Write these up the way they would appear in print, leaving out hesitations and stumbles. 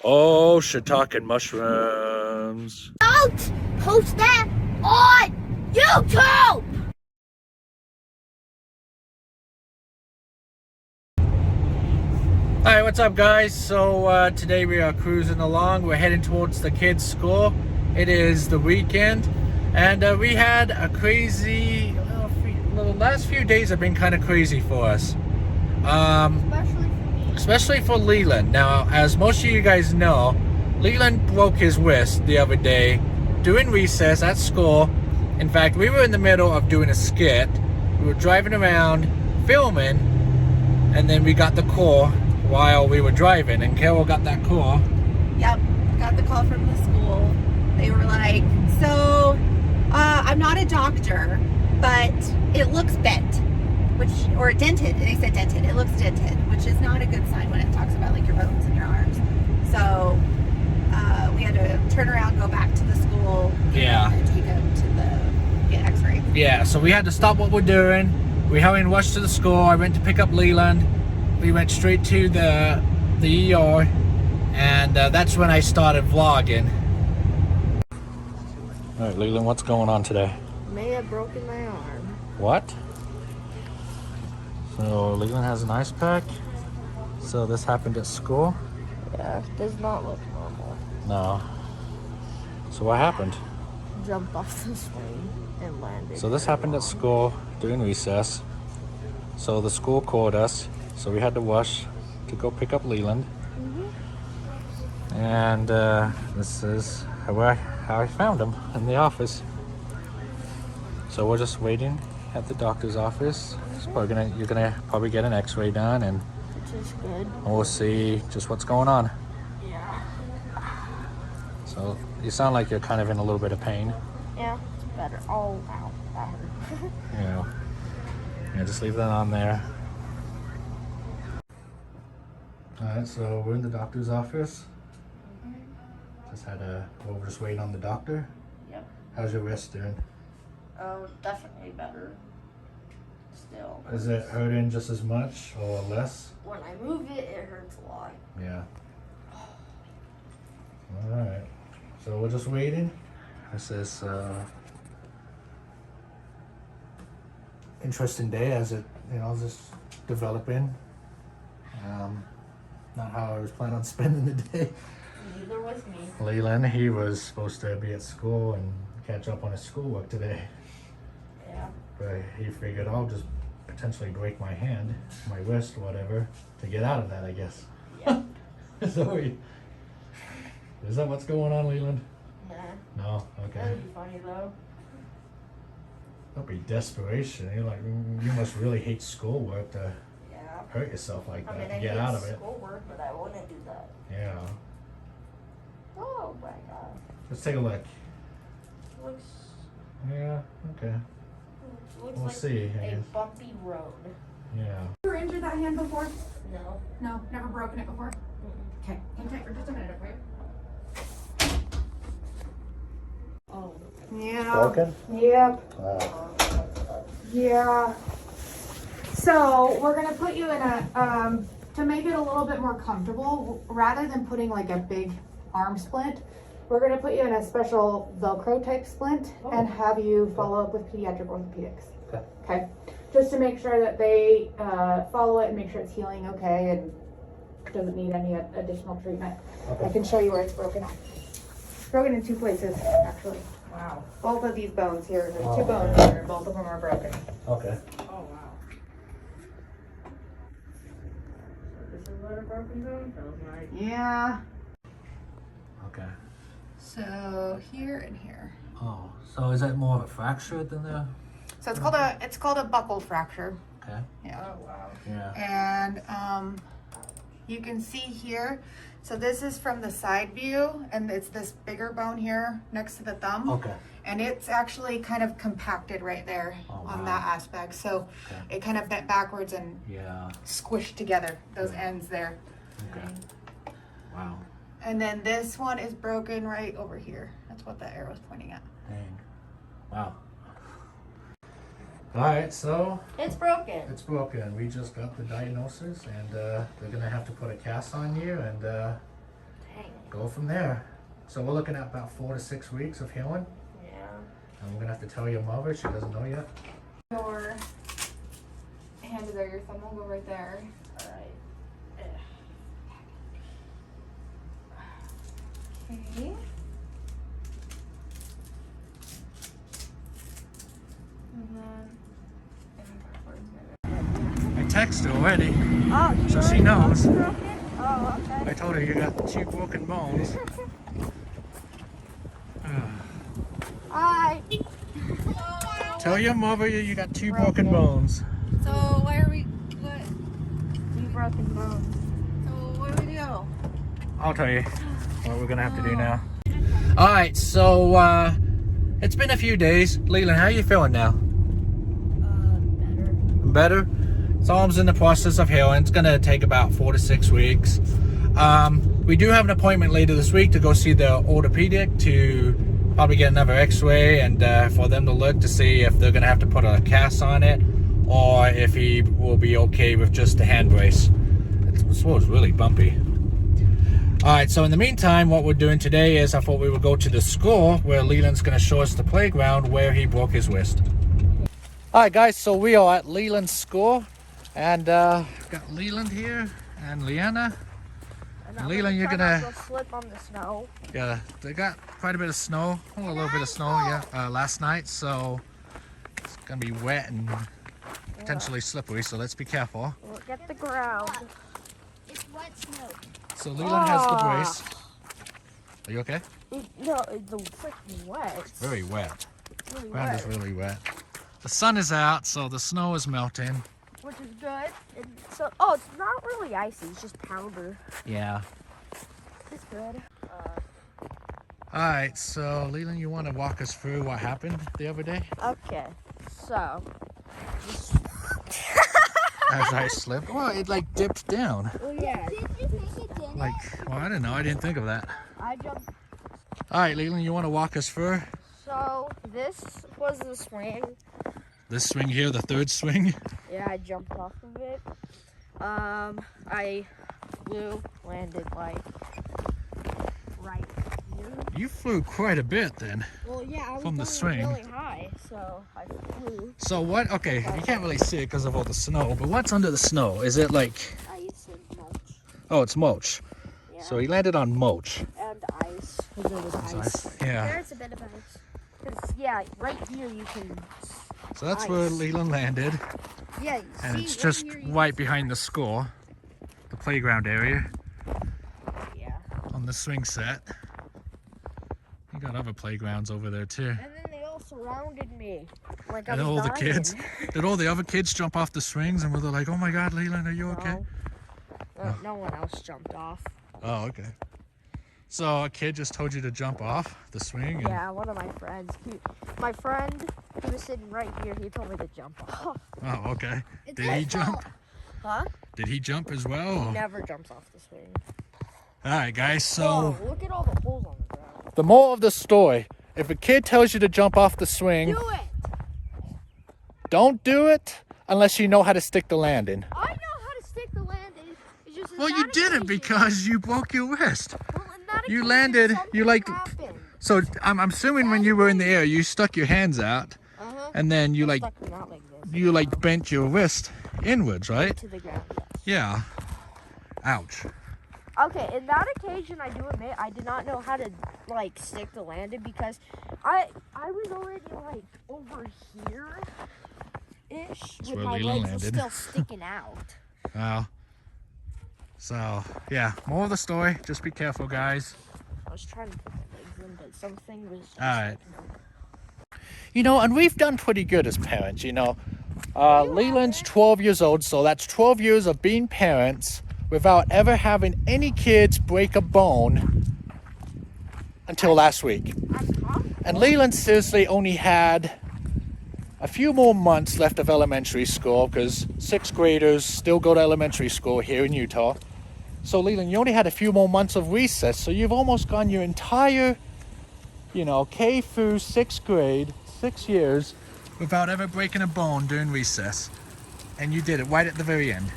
Oh, Shiitake Mushrooms. Don't post that on YouTube! Hi, what's up guys? So today we are cruising along. We're heading towards the kids' school. It is the weekend and we had a crazy, the last few days have been kind of crazy for us. Especially for Leland. Now, as most of you guys know, Leland broke his wrist the other day during recess at school. In fact, we were in the middle of doing a skit. We were driving around filming, and then we got the call while we were driving, and Carol got that call. Yep, got the call from the school. They were like, so I'm not a doctor, but it looks bent, or dented. They said dented. It looks dented, which is not a good sign when it talks about like your bones in your arms. So we had to turn around, go back to the school, and take him to get x-ray. Yeah, so we had to stop what we're doing. We hurried and rushed to the school. I went to pick up Leland. We went straight to the ER, and that's when I started vlogging. All right, Leland, what's going on today? May have broken my arm. What? So Leland has an ice pack. So this happened at school? Yeah, does not look normal. No. So what happened? Jumped off the swing and landed. So this happened at school during recess. So the school called us. So we had to rush to go pick up Leland. And this is how I found him in the office. So we're just waiting at the doctor's office. You're gonna probably get an x-ray done, and Which is good. we'll see just what's going on. Yeah. So you sound like you're kind of in a little bit of pain. Yeah, it's better. Oh, ow, that hurt. Yeah, just leave that on there. Alright, so we're in the doctor's office. We're just waiting on the doctor. Yep. How's your wrist doing? Oh, definitely better. Still. Is it hurting just as much or less? When I move it, it hurts a lot. Yeah. Alright. So we're just waiting. This is interesting day as it, just developing. Not how I was planning on spending the day. Neither was me. Leland, he was supposed to be at school and catch up on his schoolwork today. Yeah. But he figured I'll just potentially break my hand, my wrist, whatever, to get out of that, I guess. Yeah. So is that what's going on, Leland? Nah. No? Okay. That'd be funny though. That'd be desperation. You're like, you must really hate schoolwork to Yeah. hurt yourself like that, I to get out of it. schoolwork, but I wouldn't do that. Yeah. Oh my god. Let's take a look. Looks Yeah, okay. looks We'll like see, I a guess. bumpy road. Yeah. Ever injured that hand before? No. No, never broken it before? Okay, hang tight for just a minute, okay? Oh. Yeah. Broken? Yep. Yeah. So we're gonna put you in a, to make it a little bit more comfortable, rather than putting like a big arm splint, we're gonna put you in a special Velcro type splint and have you follow up with pediatric orthopedics. Okay. Okay. Just to make sure that they follow it and make sure it's healing okay and doesn't need any additional treatment. Okay. I can show you where it's broken. It's broken in two places, actually. Wow. Both of these bones here, there's two bones here, and both of them are broken. Okay. Oh wow. So this is what a broken bone feels like. Yeah. Okay. So here and here. Oh, so is that more of a fracture than the? So it's called a buccal fracture. Okay. Yeah. Oh wow. Yeah. And you can see here. So this is from the side view, and it's this bigger bone here next to the thumb. Okay. And it's actually kind of compacted right there on that aspect. So Okay. it kind of bent backwards and Yeah. squished together, those ends there. Okay. Wow. And then this one is broken right over here. That's what the arrow's pointing at. Dang. Wow. All right, so It's broken. it's broken. We just got the diagnosis, and they're gonna have to put a cast on you, and Dang. go from there. So we're looking at about 4 to 6 weeks of healing. Yeah. And we're gonna have to tell your mother, she doesn't know yet. Your hand is there, your thumb will go right there. Alright. Okay. And then I texted her already, Oh, so she knows. Oh, okay. I told her you got 2 broken bones. Hi. Tell your mother you got 2 broken bones. So why are we? What? 2 broken bones. So what do we do? I'll tell you what we're gonna have to do now. Alright, so it's been a few days. Leland, how are you feeling now? Better. Better? So arm's in the process of healing. It's gonna take about 4 to 6 weeks. We do have an appointment later this week to go see the orthopedic to probably get another x-ray and for them to look to see if they're gonna have to put a cast on it or if he will be okay with just a hand brace. This was really bumpy. Alright, so in the meantime, what we're doing today is I thought we would go to the school where Leland's gonna show us the playground where he broke his wrist. Alright guys, so we are at Leland's school and we've got Leland here and Leanna. And Leland, you're try gonna- not to slip on the snow. Yeah, they got quite a bit of snow, a little bit of snow, yeah, last night, so it's gonna be wet and potentially slippery, so let's be careful. Look at the ground. It's wet snow. So Leland has the Ah. brace. Are you okay? No, it's freaking wet. It's very wet. It's really Ground is wet, really wet. The sun is out, so the snow is melting. which is good. And so, oh, it's not really icy. It's just powder. Yeah. It's good. Alright, so Leland, you want to walk us through what happened the other day? Okay, so. As I slipped. Well, it like dipped down. Oh yeah. Did you think it didn't? Like, well, I don't know. I didn't think of that. I jumped. Alright, Leland, you want to walk us through? So this was the swing. This swing here, the 3rd swing. Yeah, I jumped off of it. I flew, landed like right here. You flew quite a bit then. Well, yeah, I was From the going swing. really high, so I flew. So what, okay, you can't really see it because of all the snow, but what's under the snow? Is it like, Ice and mulch. oh, it's mulch. Yeah. So he landed on mulch. And ice. Because there was So ice. yeah, There's a bit of ice. Because, yeah, right here you can. so that's where ice. Leland landed. Yeah, you And see, it's right just here you right behind the school, the playground area, Yeah. on the swing set. You got other playgrounds over there too. And then they all surrounded me. Like I And was all the dying. kids, did all the other kids jump off the swings and were they like, oh my God, Leland, are you okay? No one else jumped off. Oh, okay. So a kid just told you to jump off the swing? And, Yeah, one of my friends. My friend who was sitting right here, he told me to jump off. Oh, okay. It's Did he his jump? fault. Huh? Did he jump as well? He or- never jumps off the swing. All right, guys, so Oh, look at all the holes on the ground. the moral of the story, if a kid tells you to jump off the swing, Do it! don't do it unless you know how to stick the landing. I know how to stick the landing. It's just Well, on you that didn't occasion- because you broke your wrist. Well, on that you occasion, landed, you something like, happened. so I'm assuming when you were in the air, you stuck your hands out Uh-huh. and then you like, Stuck them out like this. you like bent your wrist inwards, right? To the ground, yes. Yeah. Ouch. Okay, in that occasion, I do admit I did not know how to like stick the landing because I was already like over here ish with where my Leland legs landed. still sticking out. Well, so yeah, more of the story, just be careful, guys. I was trying to put my legs in, but something was. Just All right. You know, and we've done pretty good as parents, you know. Leland's 12 years old, so that's 12 years of being parents without ever having any kids break a bone until last week. And Leland seriously only had a few more months left of elementary school because 6th graders still go to elementary school here in Utah. So Leland, you only had a few more months of recess, so you've almost gone your entire, you know, K through 6th grade, 6 years, without ever breaking a bone during recess. And you did it right at the very end.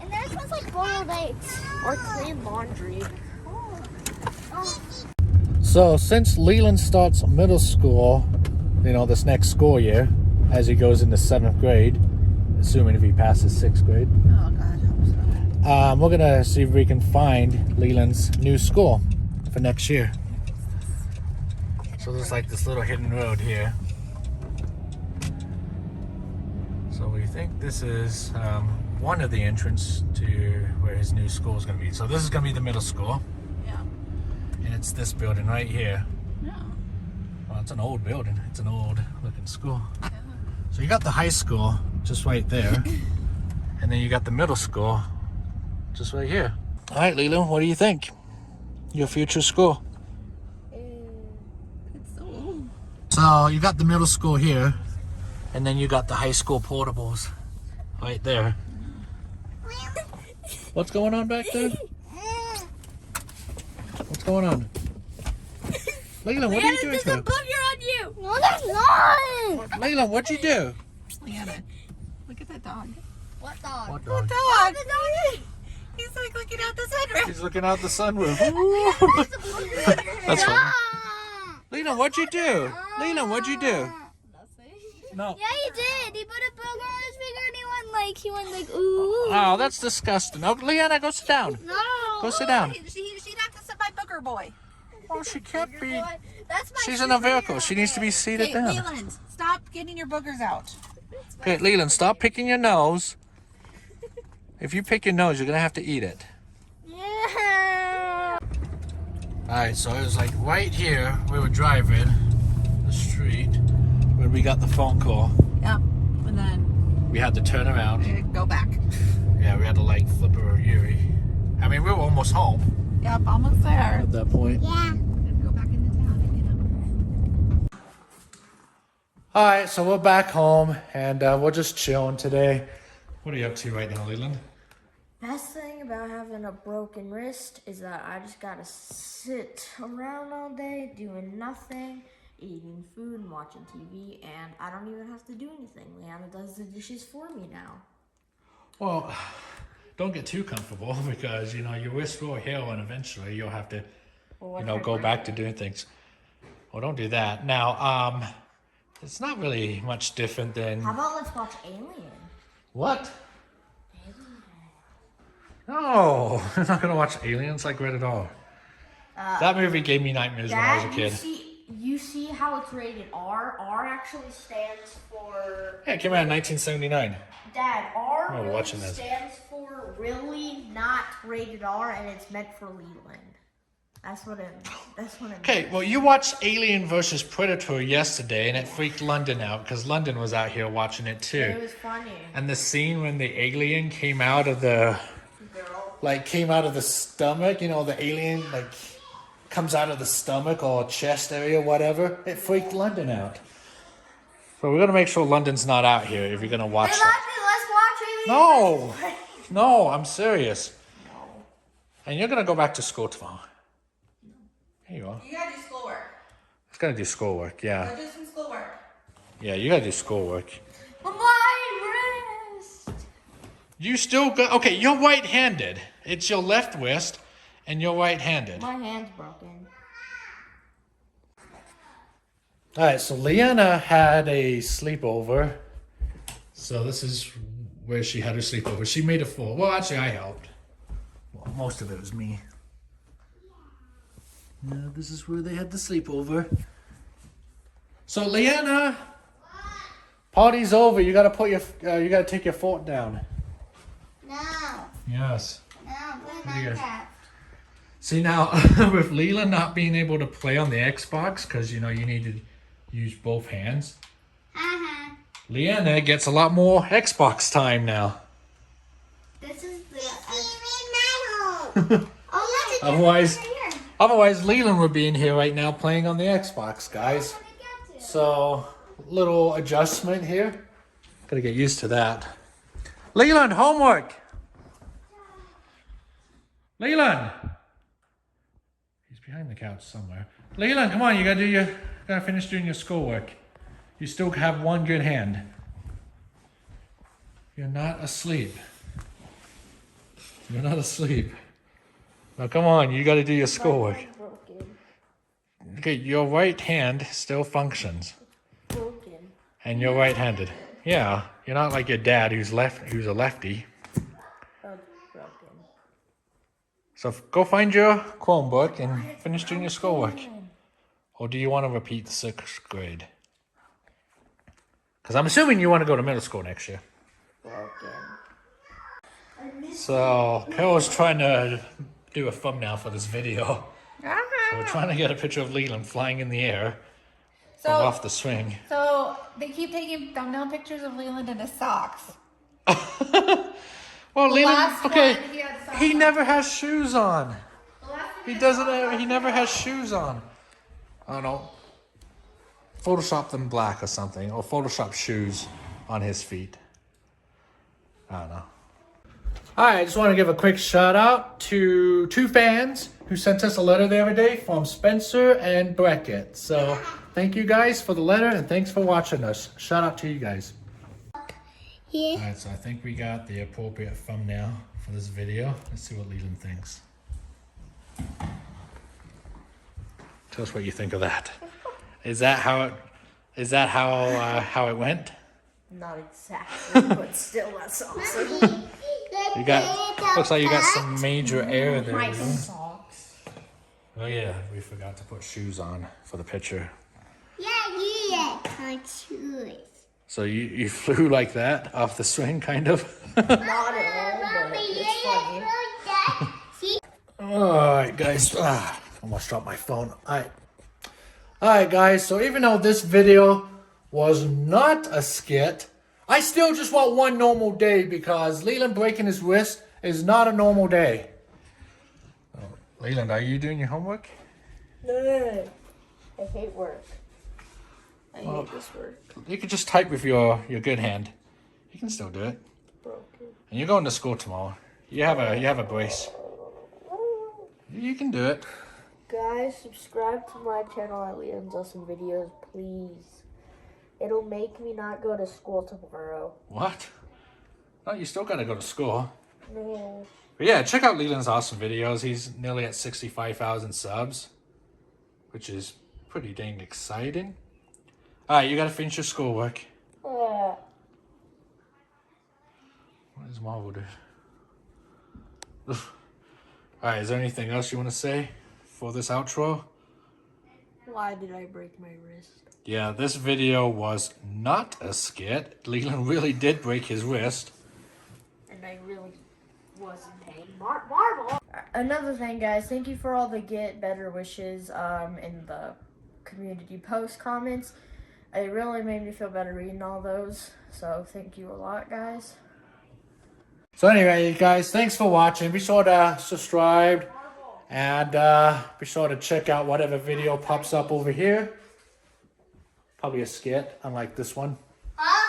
And there smells like boiled eggs. Or clean laundry. So since Leland starts middle school, you know, this next school year, as he goes into 7th grade, assuming if he passes 6th grade, Oh God, hope so. we're gonna see if we can find Leland's new school for next year. So there's like this little hidden road here. So we think this is one of the entrance to where his new school is going to be. So this is going to be the middle school. Yeah. And it's this building right here. Yeah. Well, it's an old building. It's an old looking school. So you got the high school just right there. And then you got the middle school just right here. All right, Leland, what do you think? Your future school. It's so old. So you got the middle school here. And then you got the high school portables right there. What's going on back there? What's going on? Leland, what are you doing There's to a her? booger on you. No, there's not. Leland, what'd you do? Leanna, look at that dog. What dog? What dog? Dog. He's like looking out the sunroof. He's looking out the sunroof. That's funny. Leland, what'd you do? Leland, what'd you do? No. Yeah, he did. He put a booger on his finger and he went like, ooh. Oh, that's disgusting. Oh, Leanna, go sit down. No. Go sit down. She'd have to sit by Booger Boy. Oh, she can't be. That's my She's in a vehicle. She needs to be seated Hey, down. Leland, stop getting your boogers out. Okay, Leland, stop picking your nose. If you pick your nose, you're going to have to eat it. Yeah. All right, so it was like right here, we were driving the street where we got the phone call. Yep. And then We had to turn around. go back. Yeah, we had to like flip her a Yuri. I mean, we were almost home Yep, almost there. at that point. Yeah. Go back into town. All right, so we're back home and we're just chilling today. What are you up to right now, Leland? Best thing about having a broken wrist is that I just gotta sit around all day doing nothing, eating food and watching TV, and I don't even have to do anything. Leanna does the dishes for me now. Well, don't get too comfortable because, you know, your wrist will heal and eventually you'll have to, Well, you know, go back to doing things. Well, don't do that. Now, it's not really much different than... How about let's watch Alien? What? No, I'm not gonna watch Aliens like rated R. That movie gave me nightmares when I was a Dad, kid. you see how it's rated R? R actually stands for... Yeah, it came out in 1979. Dad, R Oh, really watching this. stands for really not rated R, and it's meant for Leland. That's what it Okay, well, you watched Alien versus Predator yesterday, and it freaked London out because London was out here watching it too. It was funny. And the scene when the alien came out of the, came out of the stomach, you know, the alien, comes out of the stomach or chest area, whatever, it freaked London out. So we're gonna make sure London's not out here if you're gonna watch it. Let's watch Alien. No, I'm serious. And you're gonna go back to school tomorrow. Here you are. You gotta do schoolwork. It's gonna do schoolwork, yeah. Go do some schoolwork. Yeah, you gotta do schoolwork. My wrist. You still got, okay, you're right-handed. It's your left wrist and you're right-handed. My hand's broken. All right, so Leanna had a sleepover. So this is where she had her sleepover. She made a full, well, actually I helped. Well, most of it was me. Now this is where they had the sleepover. So Leanna, party's over. You gotta put your, you gotta take your fork down. No. Yes. No, play do you guys- Minecraft. See now, with Leland not being able to play on the Xbox, because you know you need to use both hands, Uh-huh. Leanna gets a lot more Xbox time now. This is the... metal. Oh, Otherwise, otherwise Leland would be in here right now playing on the Xbox, guys. So, little adjustment here. Gotta get used to that. Leland, homework. Leland. He's behind the couch somewhere. Leland, come on, you gotta finish doing your schoolwork. You still have one good hand. You're not asleep. You're not asleep. Now come on, you gotta do your schoolwork. Okay, your right hand still functions. Broken. And you're right-handed. Yeah, you're not like your dad who's a lefty. Oh, it's broken. So go find your Chromebook and finish doing your schoolwork. Or do you want to repeat the 6th grade? Because I'm assuming you want to go to middle school next year. Broken. So Carol's trying to do a thumbnail for this video. So we're trying to get a picture of Leland flying in the air from off the swing. So they keep taking thumbnail pictures of Leland in his socks. Well, Leland, last okay, one, he had socks he on. never has shoes on. He doesn't. He never has shoes on. I don't know. Photoshop them black or something, or Photoshop shoes on his feet. I don't know. Alright, I just want to give a quick shout out to 2 fans who sent us a letter the other day from Spencer and Beckett. So thank you guys for the letter and thanks for watching us. Shout out to you guys. Yeah. Alright, so I think we got the appropriate thumbnail for this video. Let's see what Leland thinks. Tell us what you think of that. Is that how it went? Not exactly, but still, that's awesome. You got, looks like you got some major air there. My Leland. socks. Oh yeah, we forgot to put shoes on for the picture. Yeah. I choose. So you flew like that off the swing, kind of? Not at all, but it's funny. Alright guys, almost dropped my phone. Alright guys, so even though this video was not a skit, I still just want one normal day because Leland breaking his wrist is not a normal day. Oh, Leland, are you doing your homework? No. I hate work. I hate this work. You could just type with your good hand. You can still do it. Broken. And you're going to school tomorrow. You have a brace. You can do it. Guys, subscribe to my channel at Leon's Awesome Videos, please. It'll make me not go to school tomorrow. What? No, you still gotta go to school. No. But yeah, check out Leland's awesome videos. He's nearly at 65,000 subs, which is pretty dang exciting. Alright, you gotta finish your schoolwork. What is Marvel do? Alright, is there anything else you want to say for this outro? Why did I break my wrist? Yeah, this video was not a skit. Leland really did break his wrist. And I really was in pain. Marvel! Another thing, guys, thank you for all the get better wishes in the community post comments. It really made me feel better reading all those. So thank you a lot, guys. So anyway, guys, thanks for watching. Be sure to subscribe and be sure to check out whatever video pops up over here. Probably a skit, unlike this one.